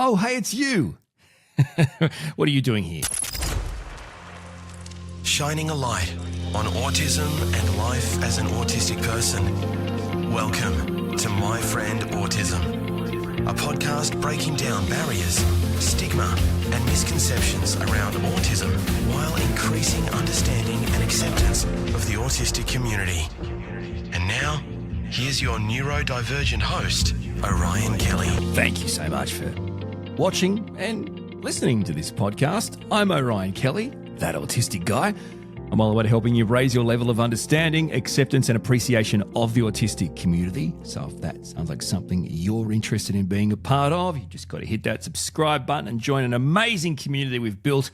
Oh, hey, it's you. What are you doing here? Shining a light on autism and life as an autistic person. Welcome to My Friend Autism, a podcast breaking down barriers, stigma, and misconceptions around autism while increasing understanding and acceptance of the autistic community. And now, here's your neurodivergent host, Orion Kelly. Thank you so much for watching and listening to this podcast. I'm Orion Kelly, that autistic guy. I'm all about helping you raise your level of understanding, acceptance, and appreciation of the autistic community. So if that sounds like something you're interested in being a part of, you just got to hit that subscribe button and join an amazing community we've built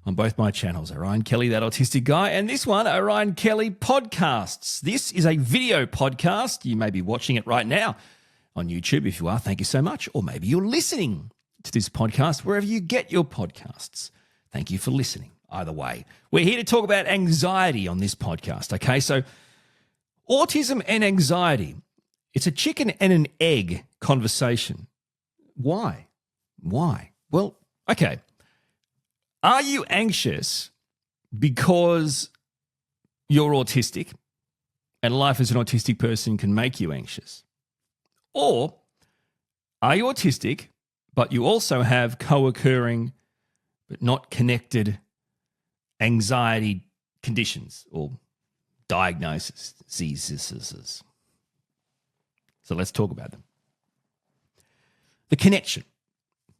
on both my channels, Orion Kelly, that autistic guy, and this one, Orion Kelly Podcasts. This is a video podcast. You may be watching it right now on YouTube. If you are, thank you so much. Or maybe you're listening to this podcast wherever you get your podcasts. Thank you for listening. Either way, we're here to talk about anxiety on this podcast, okay? So autism and anxiety, it's a chicken and an egg conversation. Why? Well, okay. Are you anxious because you're autistic and life as an autistic person can make you anxious? Or are you autistic, but you also have co-occurring but not connected anxiety conditions or diagnoses? So let's talk about them. The connection.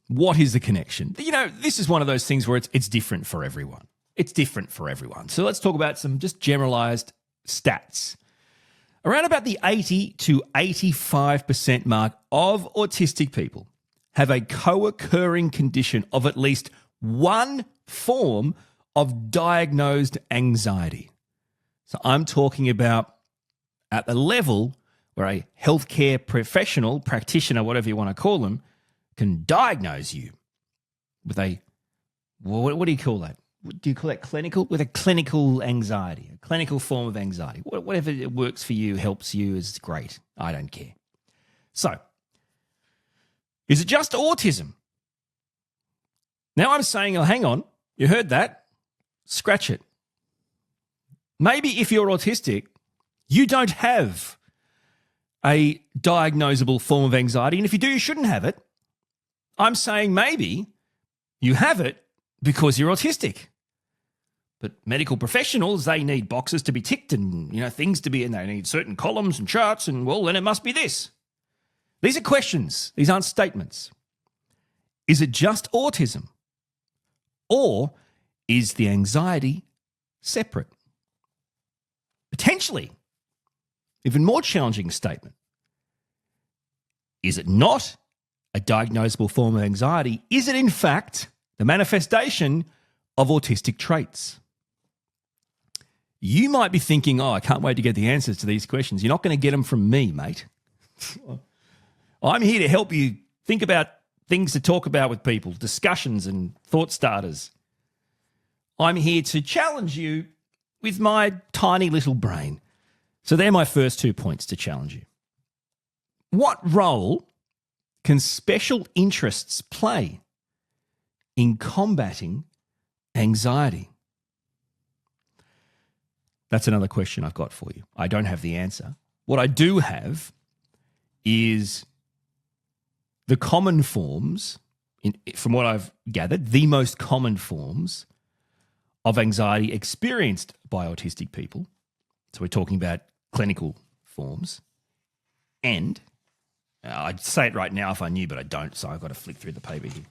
What is the connection? You know, this is one of those things where it's different for everyone. It's different for everyone. So let's talk about some just generalized stats. Around about the 80 to 85% mark of autistic people have a co-occurring condition of at least one form of diagnosed anxiety. So I'm talking about at the level where a healthcare professional, practitioner, whatever you want to call them, can diagnose you with a, what do you call that? Do you call that clinical? With a clinical anxiety, a clinical form of anxiety. Whatever works for you, helps you, is great. I don't care. So, is it just autism? Now I'm saying, oh, hang on, you heard that? Scratch it. Maybe if you're autistic, you don't have a diagnosable form of anxiety, and if you do, you shouldn't have it. I'm saying maybe you have it because you're autistic. But medical professionals, they need boxes to be ticked and, things to be in there. They need certain columns and charts and, well, then it must be this. These are questions. These aren't statements. Is it just autism? Or is the anxiety separate? Potentially, even more challenging statement. Is it not a diagnosable form of anxiety? Is it, in fact, the manifestation of autistic traits? You might be thinking, I can't wait to get the answers to these questions. You're not going to get them from me, mate. I'm here to help you think about things to talk about with people, discussions and thought starters. I'm here to challenge you with my tiny little brain. So they're my first 2 points to challenge you. What role can special interests play in combating anxiety? That's another question I've got for you. I don't have the answer. What I do have is the common forms, from what I've gathered, the most common forms of anxiety experienced by autistic people. So we're talking about clinical forms. And I'd say it right now if I knew, but I don't, so I've got to flick through the paper here.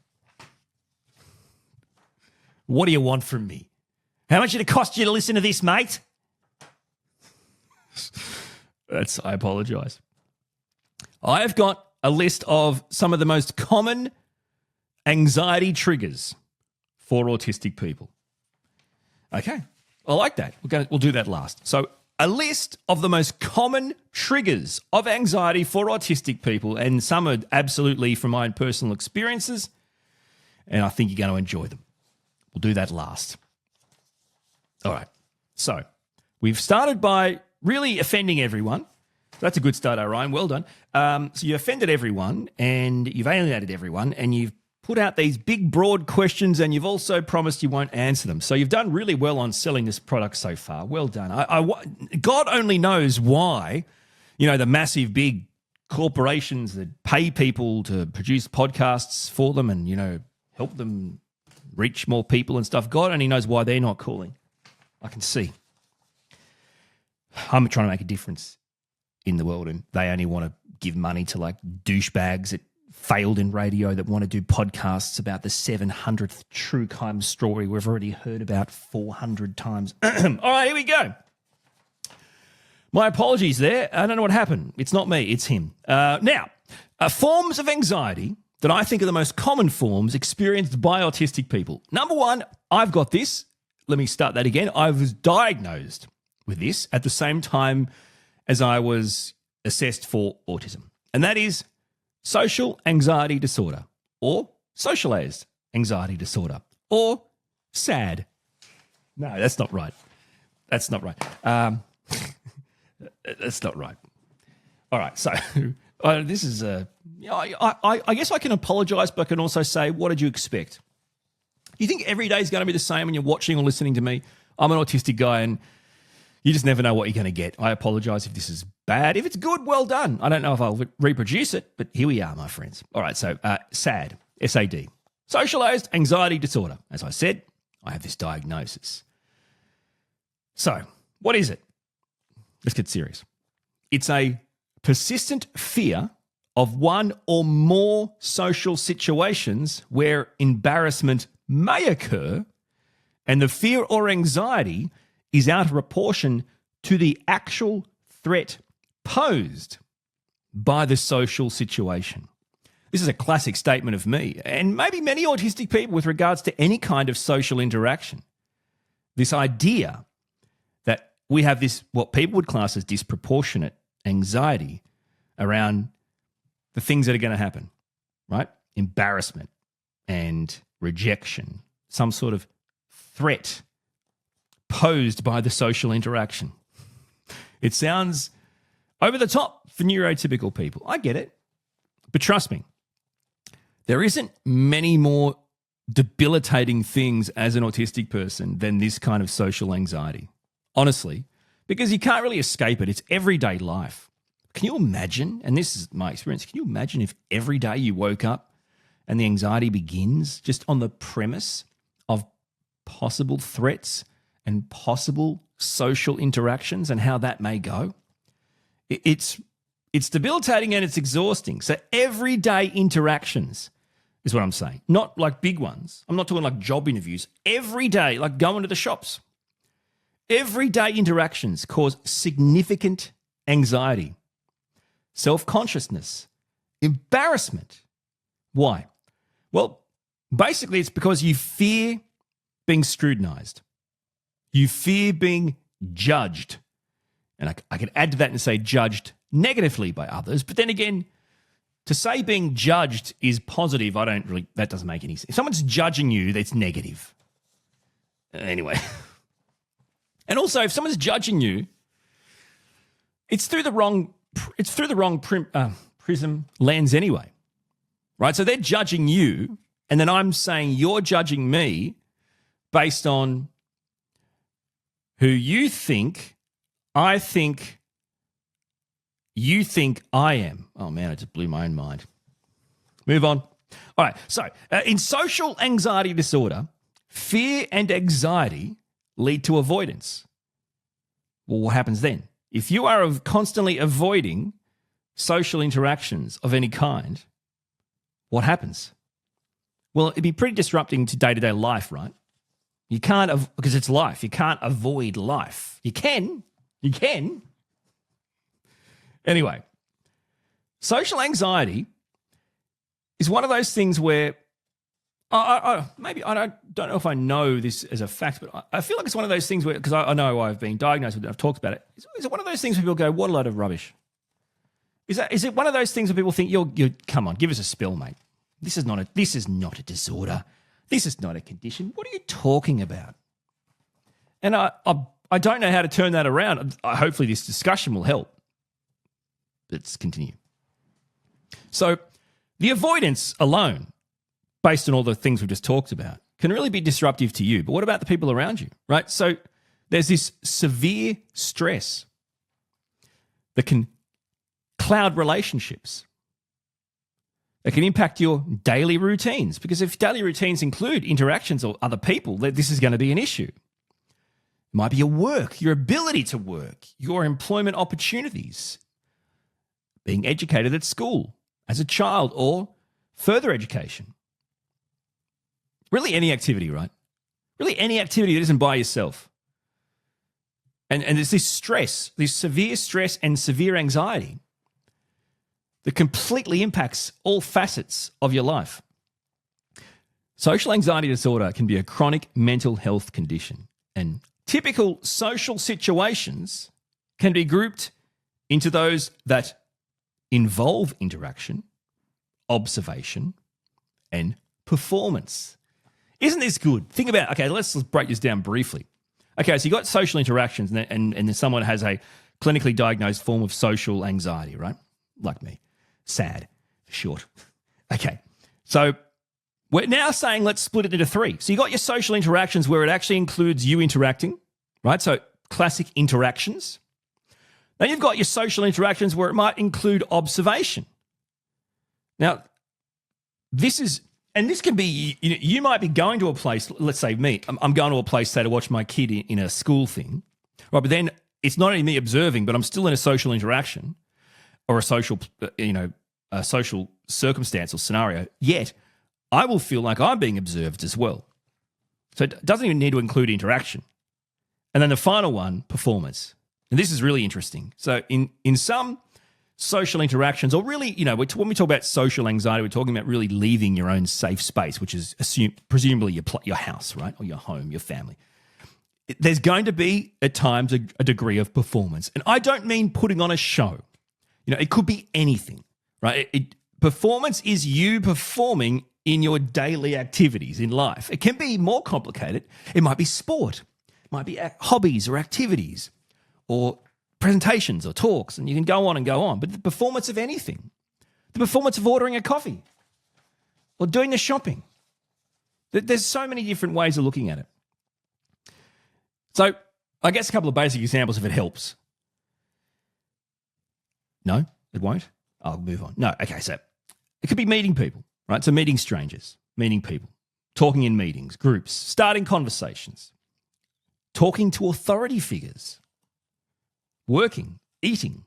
What do you want from me? How much did it cost you to listen to this, mate? I apologise. I've got a list of some of the most common anxiety triggers for autistic people. Okay, I like that. We'll do that last. So a list of the most common triggers of anxiety for autistic people, and some are absolutely from my own personal experiences, and I think you're going to enjoy them. We'll do that last. All right, so we've started by really offending everyone. That's a good start, Orion. Well done. So you offended everyone and you've alienated everyone and you've put out these big, broad questions, and you've also promised you won't answer them. So you've done really well on selling this product so far. Well done. God only knows why, the massive, big corporations that pay people to produce podcasts for them and, help them reach more people and stuff. God only knows why they're not calling. I can see. I'm trying to make a difference in the world, and they only want to give money to like douchebags that failed in radio that want to do podcasts about the 700th true crime story we've already heard about 400 times. All right, here we go. My apologies there. I don't know what happened. It's not me, it's him. Now, forms of anxiety that I think are the most common forms experienced by autistic people. Number one, I've got this. Let me start that again. I was diagnosed with this at the same time as I was assessed for autism, and that is social anxiety disorder, or socialized anxiety disorder, or SAD. No, that's not right. That's not right. That's not right. All right, so this is I guess I can apologise, but I can also say, what did you expect? You think every day is going to be the same when you're watching or listening to me? I'm an autistic guy, and you just never know what you're going to get. I apologise if this is bad. If it's good, well done. I don't know if I'll reproduce it, but here we are, my friends. All right, so SAD, S-A-D, socialised anxiety disorder. As I said, I have this diagnosis. So what is it? Let's get serious. It's a persistent fear of one or more social situations where embarrassment may occur, and the fear or anxiety is out of proportion to the actual threat posed by the social situation. This is a classic statement of me, and maybe many autistic people with regards to any kind of social interaction. This idea that we have this, what people would class as disproportionate anxiety around the things that are going to happen, right? Embarrassment and rejection, some sort of threat posed by the social interaction. It sounds over the top for neurotypical people. I get it. But trust me, there isn't many more debilitating things as an autistic person than this kind of social anxiety. Honestly, because you can't really escape it. It's everyday life. Can you imagine, and this is my experience, can you imagine if every day you woke up and the anxiety begins just on the premise of possible threats and possible social interactions and how that may go? It's debilitating and it's exhausting. So everyday interactions is what I'm saying. Not like big ones. I'm not talking like job interviews. Every day, like going to the shops. Everyday interactions cause significant anxiety, self-consciousness, embarrassment. Why? Well, basically it's because you fear being scrutinized. You fear being judged. And I could add to that and say judged negatively by others. But then again, to say being judged is positive, that doesn't make any sense. If someone's judging you, that's negative. Anyway. And also, if someone's judging you, it's through the wrong prism lens anyway, right? So they're judging you, and then I'm saying you're judging me based on who you think, I think, you think I am. Oh, man, I just blew my own mind. Move on. All right, so in social anxiety disorder, fear and anxiety lead to avoidance. Well, what happens then? If you are constantly avoiding social interactions of any kind, what happens? Well, it'd be pretty disrupting to day-to-day life, right? You can't, because it's life. You can't avoid life. You can. Anyway, social anxiety is one of those things where maybe I don't know if I know this as a fact, but I feel like it's one of those things where, because I know I've been diagnosed with it, I've talked about it. Is it one of those things where people go, what a load of rubbish? Is it one of those things where people think, you're come on, give us a spill, mate. This is not a disorder. This is not a condition. What are you talking about? And I don't know how to turn that around. Hopefully this discussion will help. Let's continue. So the avoidance alone based on all the things we've just talked about, can really be disruptive to you. But what about the people around you, right? So there's this severe stress that can cloud relationships. It can impact your daily routines, because if daily routines include interactions or other people, this is going to be an issue. It might be your work, your ability to work, your employment opportunities, being educated at school as a child or further education. Really any activity, right? Really any activity that isn't by yourself. And there's this stress, this severe stress and severe anxiety that completely impacts all facets of your life. Social anxiety disorder can be a chronic mental health condition, and typical social situations can be grouped into those that involve interaction, observation, and performance. Isn't this good? Think about, okay, let's break this down briefly. Okay, so you got social interactions and then someone has a clinically diagnosed form of social anxiety, right? Like me. SAD, for short. Okay, so we're now saying let's split it into three. So you got your social interactions where it actually includes you interacting, right? So classic interactions. Then you've got your social interactions where it might include observation. Now, this can be, you might be going to a place, let's say me, I'm going to a place, say, to watch my kid in a school thing, right? But then it's not only me observing, but I'm still in a social interaction or a social, a social circumstance or scenario, yet I will feel like I'm being observed as well. So it doesn't even need to include interaction. And then the final one, performance. And this is really interesting. So in some social interactions, or really, when we talk about social anxiety, we're talking about really leaving your own safe space, which is presumably your house, right? Or your home, your family. There's going to be, at times, a degree of performance. And I don't mean putting on a show. It could be anything, right? Performance is you performing in your daily activities in life. It can be more complicated. It might be sport. It might be hobbies or activities or presentations or talks, and you can go on and go on. But the performance of anything, the performance of ordering a coffee or doing the shopping, there's so many different ways of looking at it. So I guess a couple of basic examples if it helps. No, it won't? I'll move on. No, okay, so it could be meeting people, right? So meeting strangers, meeting people, talking in meetings, groups, starting conversations, talking to authority figures, working, eating,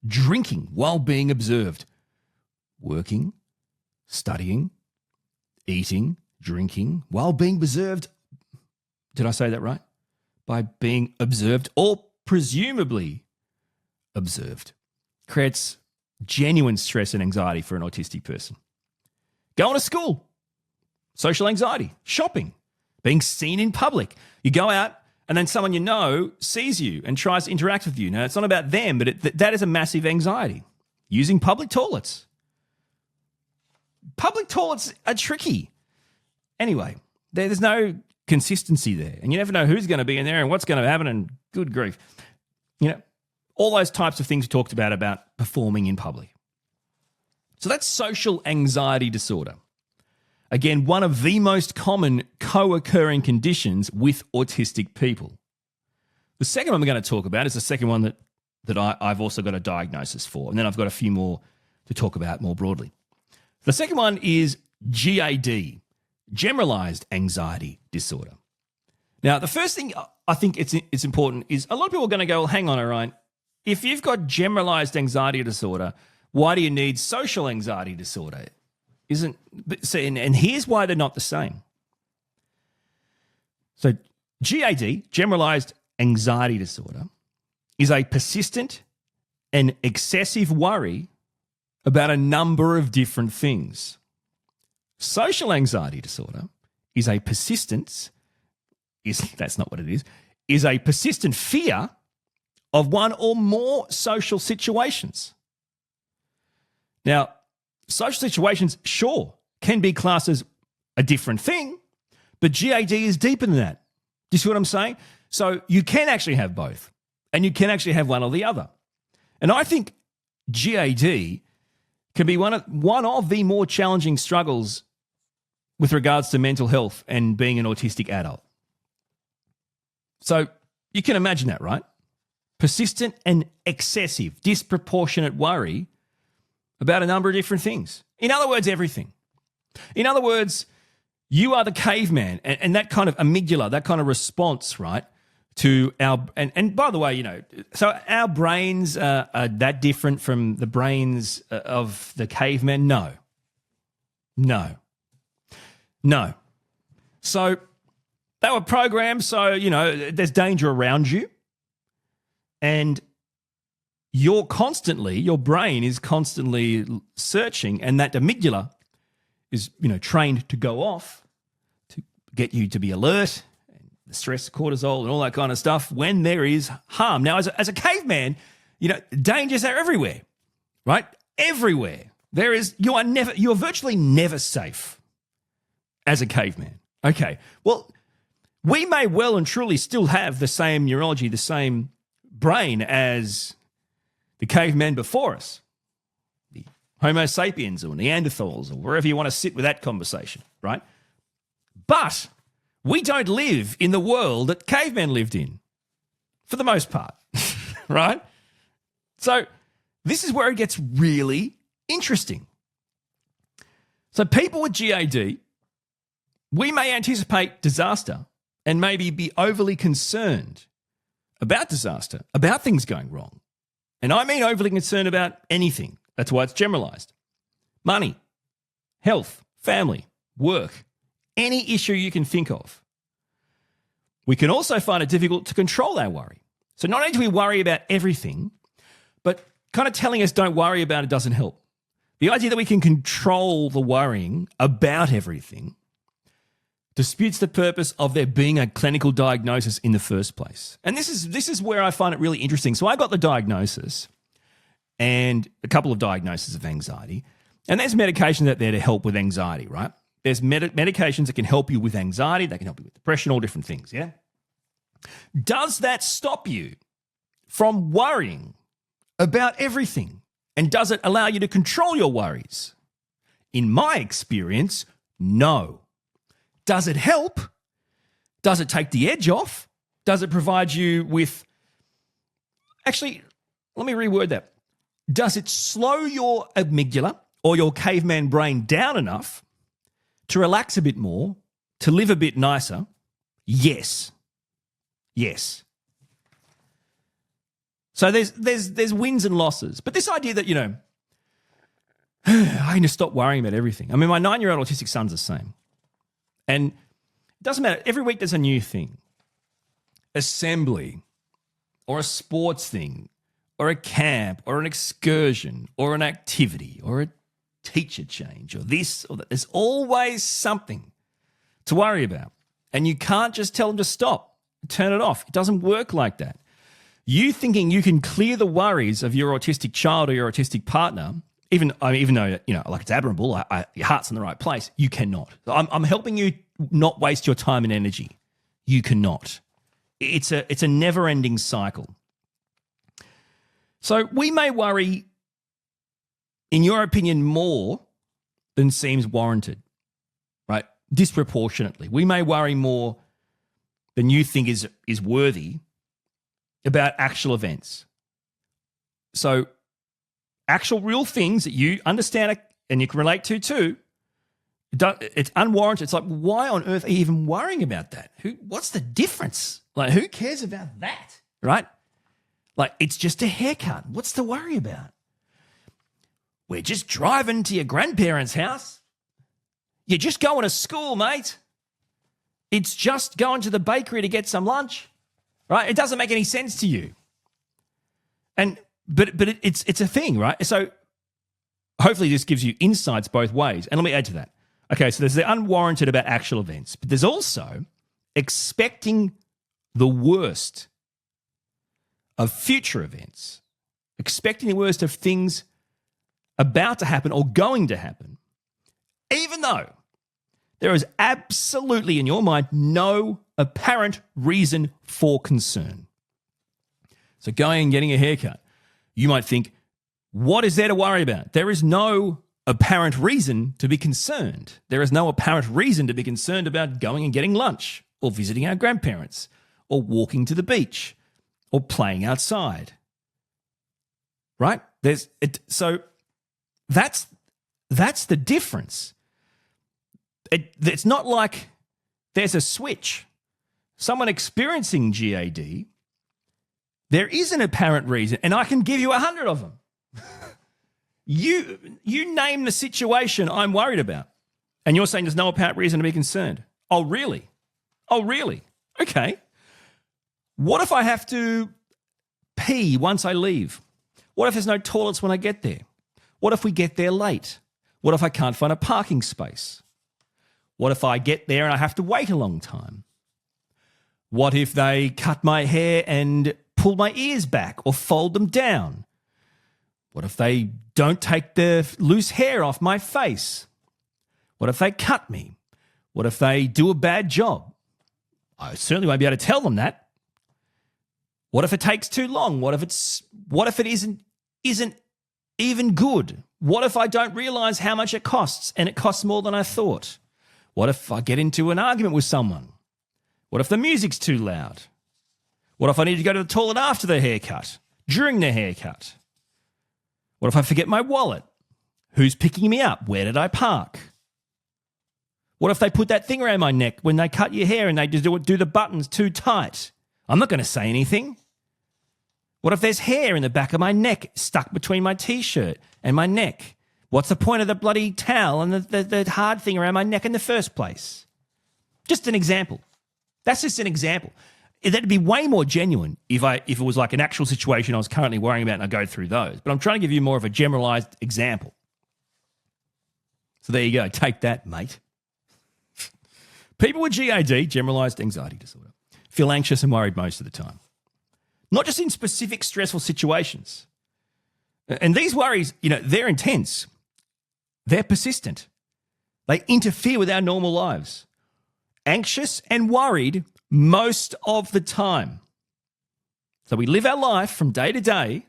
drinking while being observed, working, studying, eating, drinking while being observed. Did I say that right? By being observed or presumably observed. Creates genuine stress and anxiety for an autistic person. Going to school, social anxiety, shopping, being seen in public. You go out and then someone you know sees you and tries to interact with you. Now, it's not about them, but that is a massive anxiety. Using public toilets. Public toilets are tricky. Anyway, there's no consistency there, and you never know who's going to be in there and what's going to happen, and good grief. All those types of things we talked about performing in public. So that's social anxiety disorder. Again, one of the most common co-occurring conditions with autistic people. The second one we're going to talk about is the second one that I've also got a diagnosis for, and then I've got a few more to talk about more broadly. The second one is GAD, Generalized Anxiety Disorder. Now, the first thing I think it's important is a lot of people are going to go, well, hang on, Orion, if you've got generalized anxiety disorder, why do you need social anxiety disorder? And here's why they're not the same. So GAD, generalized anxiety disorder, is a persistent and excessive worry about a number of different things. Social anxiety disorder is a persistent fear of one or more social situations. Now, social situations, sure, can be classed as a different thing, but GAD is deeper than that. Do you see what I'm saying? So you can actually have both, and you can actually have one or the other. And I think GAD can be one of the more challenging struggles with regards to mental health and being an autistic adult. So you can imagine that, right? Persistent and excessive, disproportionate worry about a number of different things. In other words, everything. In other words, you are the caveman, and that kind of amygdala, that kind of response, right, to our, and by the way, you know, so our brains are that different from the brains of the caveman? No. So they were programmed so, you know, there's danger around you, and your brain is constantly searching, and that amygdala is, you know, trained to go off to get you to be alert, and the stress, cortisol, and all that kind of stuff when there is harm. Now, as a caveman, you know, dangers are everywhere, right? Everywhere. You are virtually never safe as a caveman. Okay, well, we may well and truly still have the same neurology, the same brain as the cavemen before us, the Homo sapiens or Neanderthals or wherever you want to sit with that conversation, right? But we don't live in the world that cavemen lived in, for the most part, right? So this is where it gets really interesting. So people with GAD, we may anticipate disaster and maybe be overly concerned about disaster, about things going wrong. And I mean overly concerned about anything. That's why it's generalized. Money, health, family, work, any issue you can think of. We can also find it difficult to control our worry. So not only do we worry about everything, but kind of telling us don't worry about it doesn't help. The idea that we can control the worrying about everything disputes the purpose of there being a clinical diagnosis in the first place. And this is where I find it really interesting. So I got the diagnosis and a couple of diagnoses of anxiety, and there's medications out there to help with anxiety, right? There's medications that can help you with anxiety, they can help you with depression, all different things, yeah? Does that stop you from worrying about everything? And does it allow you to control your worries? In my experience, no. Does it help? Does it take the edge off? Does it provide you with... Actually, let me reword that. Does it slow your amygdala or your caveman brain down enough to relax a bit more, to live a bit nicer? Yes. So there's wins and losses. But this idea that, you know, I need to stop worrying about everything. I mean, my 9-year-old autistic son's the same. And it doesn't matter. Every week there's a new thing. Assembly or a sports thing or a camp or an excursion or an activity or a teacher change or this or that. There's always something to worry about. And you can't just tell them to stop, turn it off. It doesn't work like that. You thinking you can clear the worries of your autistic child or your autistic partner, even though, you know, like it's admirable, your heart's in the right place, you cannot. I'm helping you not waste your time and energy. You cannot. It's a never-ending cycle. So we may worry, in your opinion, more than seems warranted, right? Disproportionately. We may worry more than you think is worthy about actual events. So actual real things that you understand and you can relate to too, it's unwarranted. It's like, why on earth are you even worrying about that? What's the difference? Like, who cares about that, right? Like, it's just a haircut. What's to worry about? We're just driving to your grandparents' house. You're just going to school, mate. It's just going to the bakery to get some lunch, right? It doesn't make any sense to you. But it's a thing, right? So hopefully this gives you insights both ways. And let me add to that. Okay, so there's the unwarranted about actual events, but there's also expecting the worst of future events, expecting the worst of things about to happen or going to happen, even though there is absolutely in your mind no apparent reason for concern. So going and getting a haircut, you might think, what is there to worry about? There is no apparent reason to be concerned. There is no apparent reason to be concerned about going and getting lunch or visiting our grandparents or walking to the beach or playing outside. Right? So that's the difference. It's not like there's a switch. Someone experiencing GAD, there is an apparent reason, and I can give you 100 of them. You name the situation I'm worried about, and you're saying there's no apparent reason to be concerned. Oh, really? Oh, really? Okay. What if I have to pee once I leave? What if there's no toilets when I get there? What if we get there late? What if I can't find a parking space? What if I get there and I have to wait a long time? What if they cut my hair and pull my ears back or fold them down? What if they don't take the loose hair off my face? What if they cut me? What if they do a bad job? I certainly won't be able to tell them that. What if it takes too long? What if it isn't even good? What if I don't realize how much it costs and it costs more than I thought? What if I get into an argument with someone? What if the music's too loud? What if I need to go to the toilet after the haircut, during the haircut? What if I forget my wallet? Who's picking me up? Where did I park? What if they put that thing around my neck when they cut your hair and they do the buttons too tight? I'm not going to say anything. What if there's hair in the back of my neck stuck between my T-shirt and my neck? What's the point of the bloody towel and the hard thing around my neck in the first place? Just an example. That's just an example. That'd be way more genuine if it was like an actual situation I was currently worrying about and I go through those. But I'm trying to give you more of a generalized example. So there you go. Take that, mate. People with GAD, generalized anxiety disorder, feel anxious and worried most of the time. Not just in specific stressful situations. And these worries, they're intense. They're persistent. They interfere with our normal lives. Anxious and worried most of the time. So we live our life from day to day,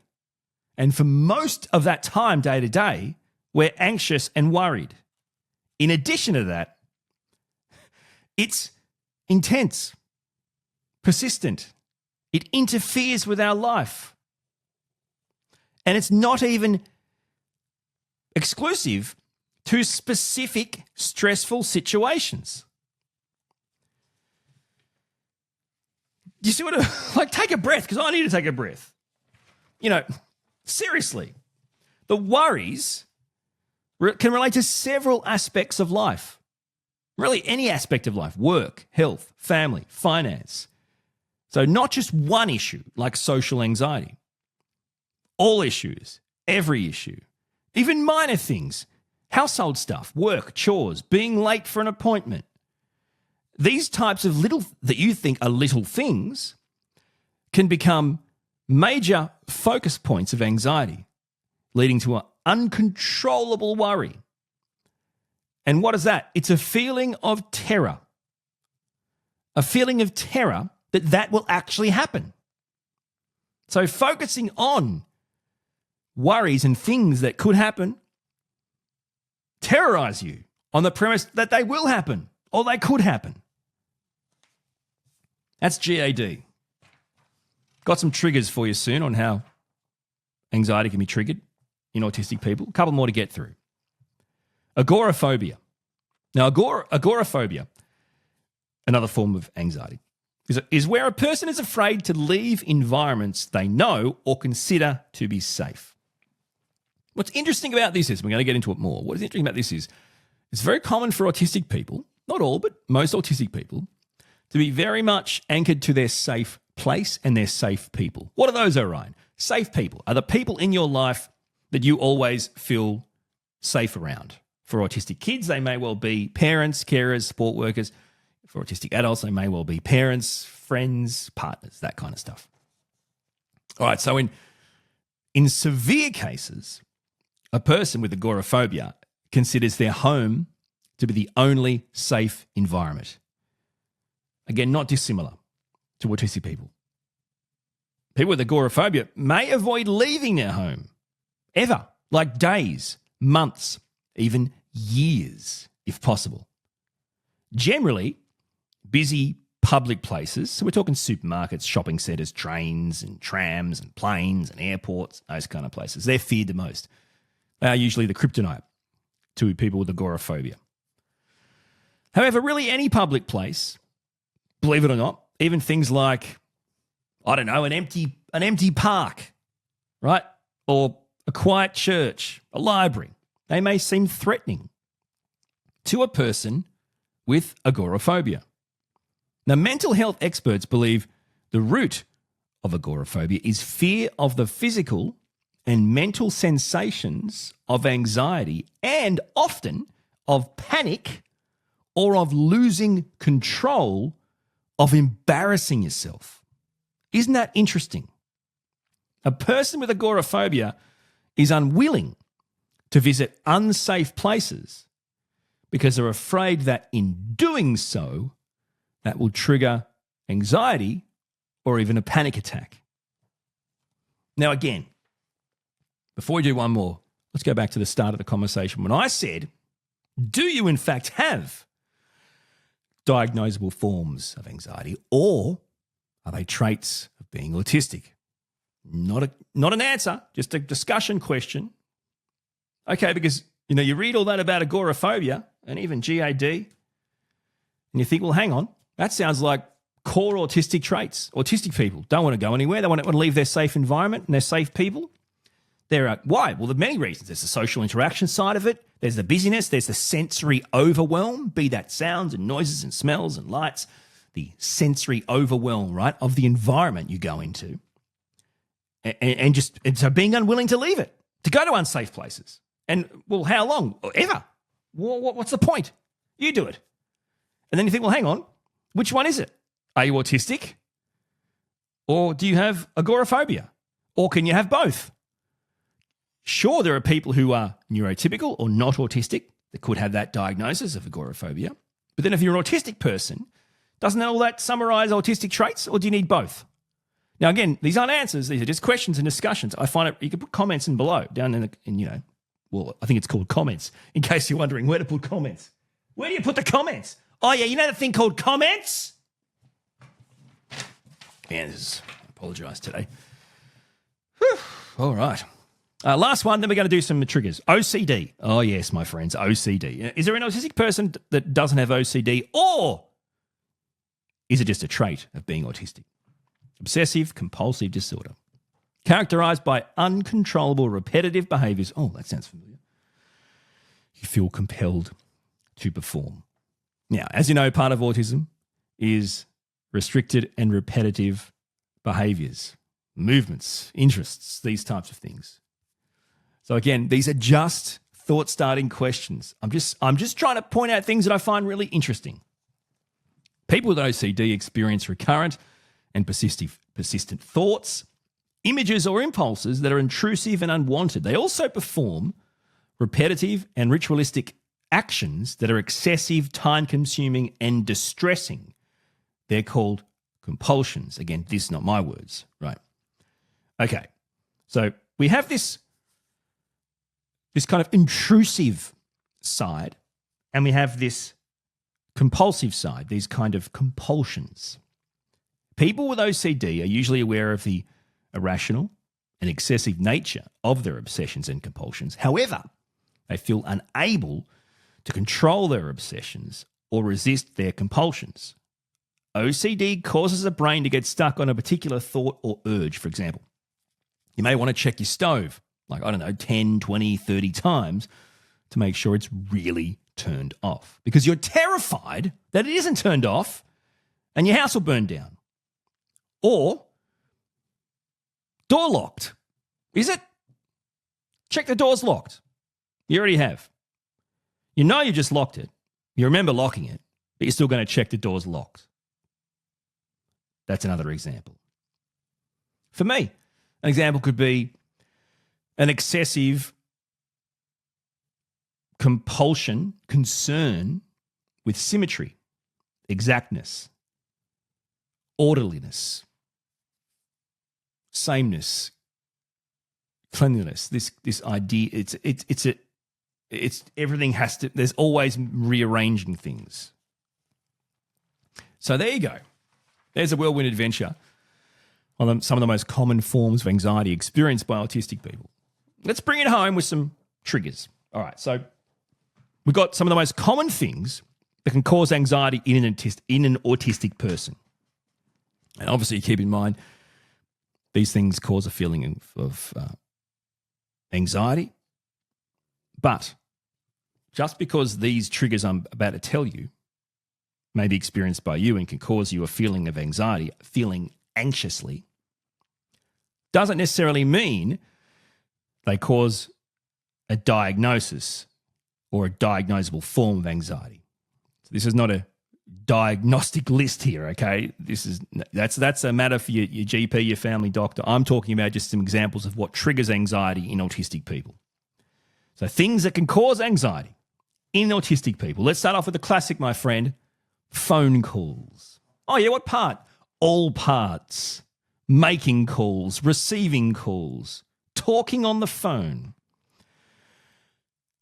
and for most of that time, day to day, we're anxious and worried. In addition to that, it's intense, persistent. It interferes with our life. And it's not even exclusive to specific stressful situations. Do you see what take a breath, because I need to take a breath. Seriously, the worries can relate to several aspects of life. Really, any aspect of life: work, health, family, finance. So not just one issue like social anxiety. All issues, every issue, even minor things, household stuff, work, chores, being late for an appointment. These types of little that you think are little things can become major focus points of anxiety, leading to an uncontrollable worry. And what is that? It's a feeling of terror. A feeling of terror that will actually happen. So focusing on worries and things that could happen terrorize you on the premise that they will happen or they could happen. That's GAD. Got some triggers for you soon on how anxiety can be triggered in autistic people. A couple more to get through. Agoraphobia. Now, agoraphobia, another form of anxiety, is where a person is afraid to leave environments they know or consider to be safe. What's interesting about this is, we're going to get into it more, what is interesting about this is, it's very common for autistic people, not all, but most autistic people, to be very much anchored to their safe place and their safe people. What are those, Orion? Safe people are the people in your life that you always feel safe around. For autistic kids, they may well be parents, carers, support workers. For autistic adults, they may well be parents, friends, partners, that kind of stuff. All right, so in severe cases, a person with agoraphobia considers their home to be the only safe environment. Again, not dissimilar to autistic people. People with agoraphobia may avoid leaving their home ever, like days, months, even years if possible. Generally, busy public places, so we're talking supermarkets, shopping centres, trains and trams and planes and airports, those kind of places, they're feared the most. They are usually the kryptonite to people with agoraphobia. However, really any public place, believe it or not, even things like, I don't know, an empty park, right? Or a quiet church, a library, they may seem threatening to a person with agoraphobia. Now, mental health experts believe the root of agoraphobia is fear of the physical and mental sensations of anxiety and often of panic or of losing control of embarrassing yourself. Isn't that interesting? A person with agoraphobia is unwilling to visit unsafe places because they're afraid that in doing so, that will trigger anxiety or even a panic attack. Now, again, before we do one more, let's go back to the start of the conversation when I said, do you in fact have diagnosable forms of anxiety, or are they traits of being autistic? Not an answer, just a discussion question. Okay, because you read all that about agoraphobia and even GAD, and you think, well, hang on, that sounds like core autistic traits. Autistic people don't want to go anywhere. They want to leave their safe environment and their safe people. Why? Well, there are many reasons. There's the social interaction side of it. There's the busyness. There's the sensory overwhelm, be that sounds and noises and smells and lights, the sensory overwhelm, right, of the environment you go into. And so being unwilling to leave it, to go to unsafe places. And, well, how long? Ever. What's the point? You do it. And then you think, well, hang on, which one is it? Are you autistic? Or do you have agoraphobia? Or can you have both? Sure, there are people who are neurotypical or not autistic that could have that diagnosis of agoraphobia. But then if you're an autistic person, doesn't all that summarize autistic traits, or do you need both? Now, again, these aren't answers. These are just questions and discussions. I find you can put comments in below, down in I think it's called comments, in case you're wondering where to put comments. Where do you put the comments? Oh, yeah, you know the thing called comments? Man, I apologise today. Whew. All right. Last one, then we're going to do some triggers. OCD. Oh, yes, my friends, OCD. Is there an autistic person that doesn't have OCD, or is it just a trait of being autistic? Obsessive compulsive disorder, characterized by uncontrollable repetitive behaviors. Oh, that sounds familiar. You feel compelled to perform. Now, as you know, part of autism is restricted and repetitive behaviors, movements, interests, these types of things. So again, these are just thought-starting questions. I'm just trying to point out things that I find really interesting. People with OCD experience recurrent and persistent thoughts, images or impulses that are intrusive and unwanted. They also perform repetitive and ritualistic actions that are excessive, time-consuming and distressing. They're called compulsions. Again, this is not my words, right? Okay, so we have this kind of intrusive side, and we have this compulsive side, these kind of compulsions. People with OCD are usually aware of the irrational and excessive nature of their obsessions and compulsions. However, they feel unable to control their obsessions or resist their compulsions. OCD causes the brain to get stuck on a particular thought or urge. For example, you may want to check your stove, 10, 20, 30 times to make sure it's really turned off, because you're terrified that it isn't turned off and your house will burn down. Or door locked. Is it? Check the door's locked. You already have. You know you just locked it. You remember locking it, but you're still going to check the door's locked. That's another example. For me, an example could be an excessive compulsion, concern with symmetry, exactness, orderliness, sameness, cleanliness. This idea, it's there's always rearranging things. So there you go. There's a whirlwind adventure on some of the most common forms of anxiety experienced by autistic people. Let's bring it home with some triggers. All right, so we've got some of the most common things that can cause anxiety in an autistic person. And obviously keep in mind, these things cause a feeling of anxiety. But just because these triggers I'm about to tell you may be experienced by you and can cause you a feeling of anxiety, feeling anxiously, doesn't necessarily mean they cause a diagnosis or a diagnosable form of anxiety. So this is not a diagnostic list here, okay? That's a matter for your GP, your family doctor. I'm talking about just some examples of what triggers anxiety in autistic people. So things that can cause anxiety in autistic people. Let's start off with the classic, my friend, phone calls. Oh yeah, what part? All parts. Making calls, receiving calls, talking on the phone.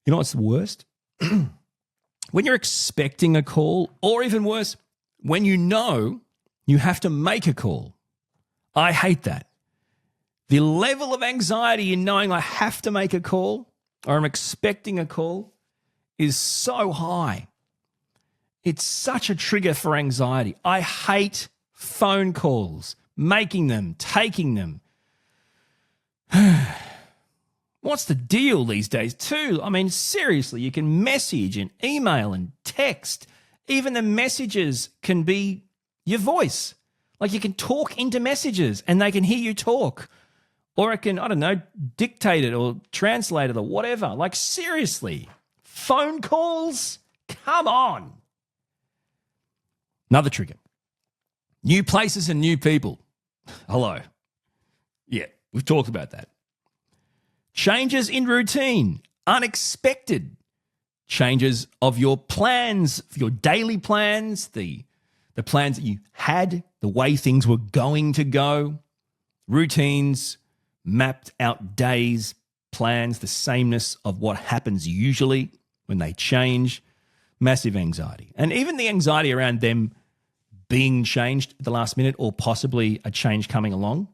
You know what's the worst? When you're expecting a call, or even worse, when you know you have to make a call. I hate that. The level of anxiety in knowing I have to make a call or I'm expecting a call is so high. It's such a trigger for anxiety. I hate phone calls, making them, taking them. What's the deal these days too? I mean, seriously, you can message and email and text. Even the messages can be your voice. Like you can talk into messages and they can hear you talk. Or it can, I don't know, dictate it or translate it or whatever. Like seriously, phone calls? Come on. Another trigger. New places and new people. Hello. Yeah, we've talked about that. Changes in routine, unexpected. Changes of your plans, your daily plans, the plans that you had, the way things were going to go, routines, mapped out days, plans, the sameness of what happens usually when they change, massive anxiety. And even the anxiety around them being changed at the last minute or possibly a change coming along.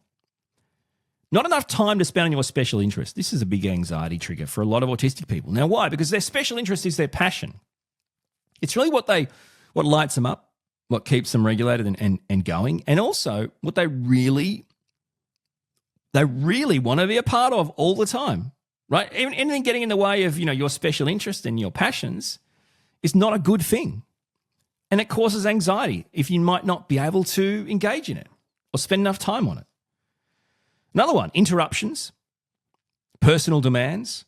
Not enough time to spend on your special interest. This is a big anxiety trigger for a lot of autistic people. Now, why? Because their special interest is their passion. It's really what lights them up, what keeps them regulated and going, and also what they really want to be a part of all the time, right? Even anything getting in the way of, your special interest and your passions is not a good thing. And it causes anxiety if you might not be able to engage in it or spend enough time on it. Another one, interruptions, personal demands,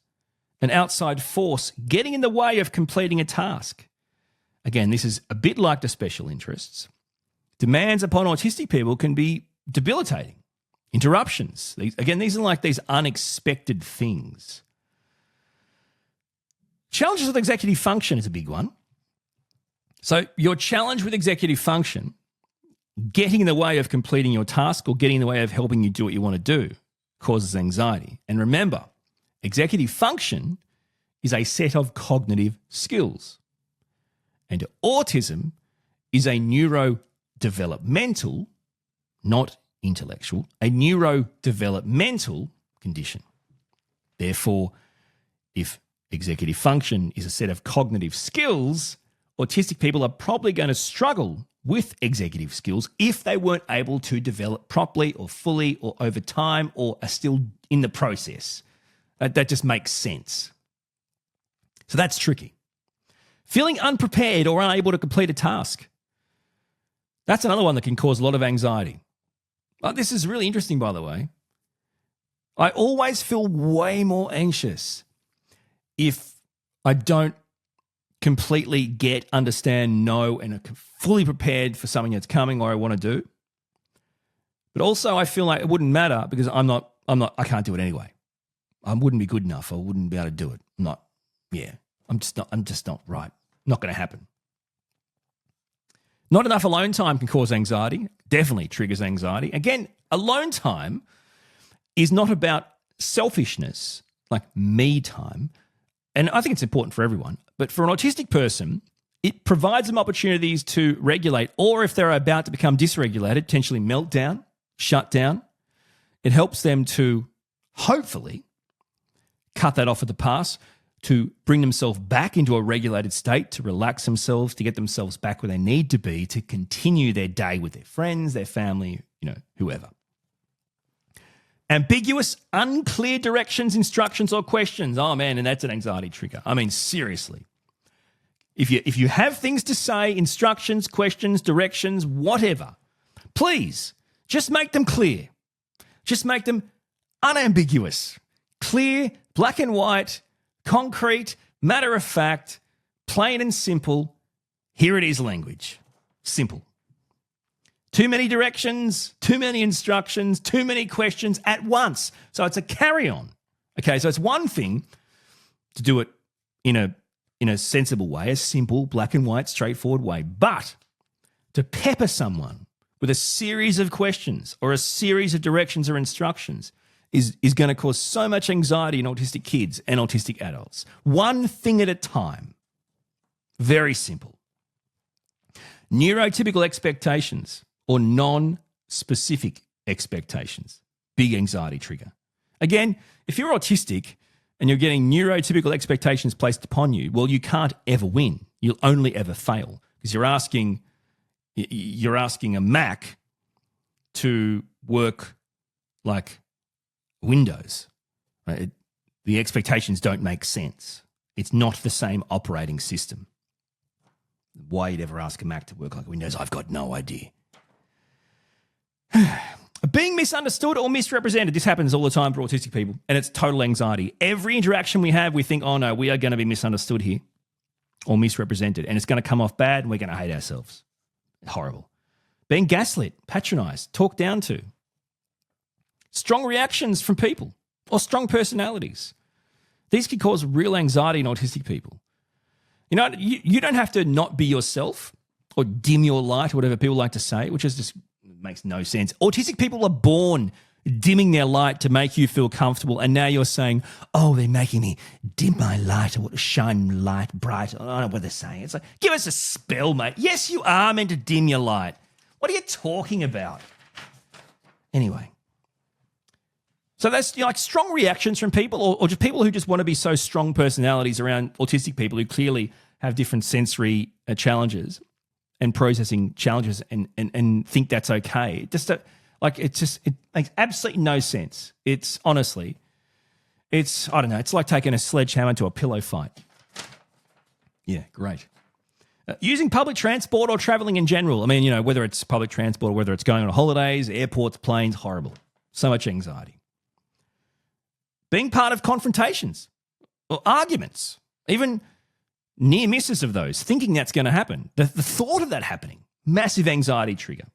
an outside force getting in the way of completing a task. Again, this is a bit like the special interests. Demands upon autistic people can be debilitating. Interruptions. These are like these unexpected things. Challenges with executive function is a big one. So your challenge with executive function, getting in the way of completing your task or getting in the way of helping you do what you want to do, causes anxiety. And remember, executive function is a set of cognitive skills. And autism is a neurodevelopmental, not intellectual, a neurodevelopmental condition. Therefore, if executive function is a set of cognitive skills, autistic people are probably going to struggle with executive skills if they weren't able to develop properly or fully or over time or are still in the process. That just makes sense. So that's tricky. Feeling unprepared or unable to complete a task. That's another one that can cause a lot of anxiety. This is really interesting, by the way. I always feel way more anxious if I don't completely get, understand, know, and are fully prepared for something that's coming or I want to do. But also I feel like it wouldn't matter because I can't do it anyway. I wouldn't be good enough. I wouldn't be able to do it. I'm just not right. Not going to happen. Not enough alone time can cause anxiety. Definitely triggers anxiety. Again, alone time is not about selfishness, like me time. and I think it's important for everyone, but for an autistic person, it provides them opportunities to regulate, or if they're about to become dysregulated, potentially melt down, shut down. It helps them to hopefully cut that off at the pass, to bring themselves back into a regulated state, to relax themselves, to get themselves back where they need to be, to continue their day with their friends, their family, whoever. Ambiguous, unclear directions, instructions, or questions. Oh, man, and that's an anxiety trigger. I mean, seriously. If you have things to say, instructions, questions, directions, whatever, please just make them clear. Just make them unambiguous, clear, black and white, concrete, matter of fact, plain and simple. Here it is language. Simple. Too many directions, too many instructions, too many questions at once. So it's a carry-on. Okay, so it's one thing to do it in a sensible way, a simple, black and white, straightforward way. But to pepper someone with a series of questions or a series of directions or instructions is going to cause so much anxiety in autistic kids and autistic adults. One thing at a time. Very simple. Neurotypical expectations or non-specific expectations. Big anxiety trigger. Again, if you're autistic and you're getting neurotypical expectations placed upon you, well, you can't ever win. You'll only ever fail because you're asking a Mac to work like Windows. Right? The expectations don't make sense. It's not the same operating system. Why you'd ever ask a Mac to work like Windows, I've got no idea. Being misunderstood or misrepresented. This happens all the time for autistic people, and it's total anxiety. Every interaction we have, we think, oh no, we are going to be misunderstood here or misrepresented, and it's going to come off bad and we're going to hate ourselves. Horrible. Being gaslit, patronized, talked down to. Strong reactions from people or strong personalities. These can cause real anxiety in autistic people. You don't have to not be yourself or dim your light or whatever people like to say, which is just makes no sense. Autistic people are born dimming their light to make you feel comfortable, and now you're saying, oh, they're making me dim my light or shine light bright. I don't know what they're saying. It's like, give us a spell, mate. Yes, you are meant to dim your light. What are you talking about? Anyway. So that's like strong reactions from people or just people who just want to be so strong personalities around autistic people who clearly have different sensory challenges and processing challenges and think that's okay. It makes absolutely no sense. It's honestly, I don't know, it's like taking a sledgehammer to a pillow fight. Yeah, great. Using public transport or traveling in general. I mean, whether it's public transport or whether it's going on holidays, airports, planes, horrible. So much anxiety. Being part of confrontations or arguments, even near misses of those, thinking that's going to happen. The thought of that happening, massive anxiety trigger.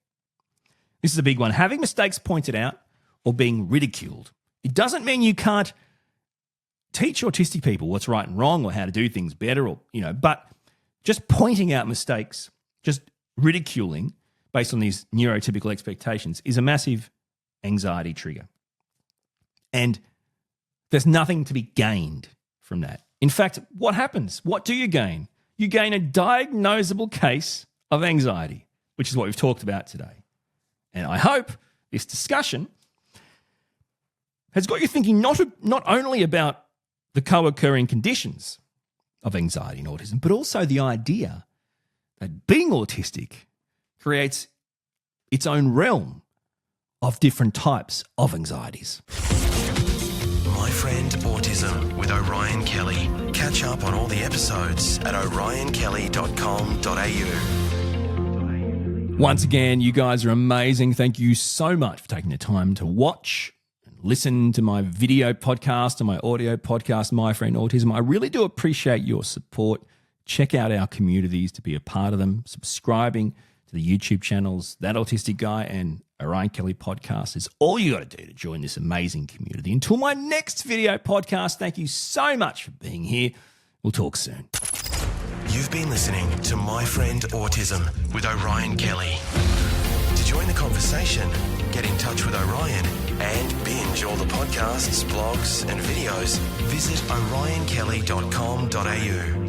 This is a big one. Having mistakes pointed out or being ridiculed. It doesn't mean you can't teach autistic people what's right and wrong or how to do things better but just pointing out mistakes, just ridiculing based on these neurotypical expectations is a massive anxiety trigger. And there's nothing to be gained from that. In fact, what happens? What do you gain? You gain a diagnosable case of anxiety, which is what we've talked about today. And I hope this discussion has got you thinking not only about the co-occurring conditions of anxiety and autism, but also the idea that being autistic creates its own realm of different types of anxieties. My Friend Autism with Orion Kelly. Catch up on all the episodes at orionkelly.com.au. Once again, you guys are amazing. Thank you so much for taking the time to watch and listen to my video podcast and my audio podcast, My Friend Autism. I really do appreciate your support. Check out our communities to be a part of them. Subscribing to the YouTube channels, That Autistic Guy and Orion Kelly podcast is all you got to do to join this amazing community. Until my next video podcast, thank you so much for being here. We'll talk soon. You've been listening to My Friend Autism with Orion Kelly. To join the conversation, get in touch with Orion and binge all the podcasts, blogs and videos, visit orionkelly.com.au.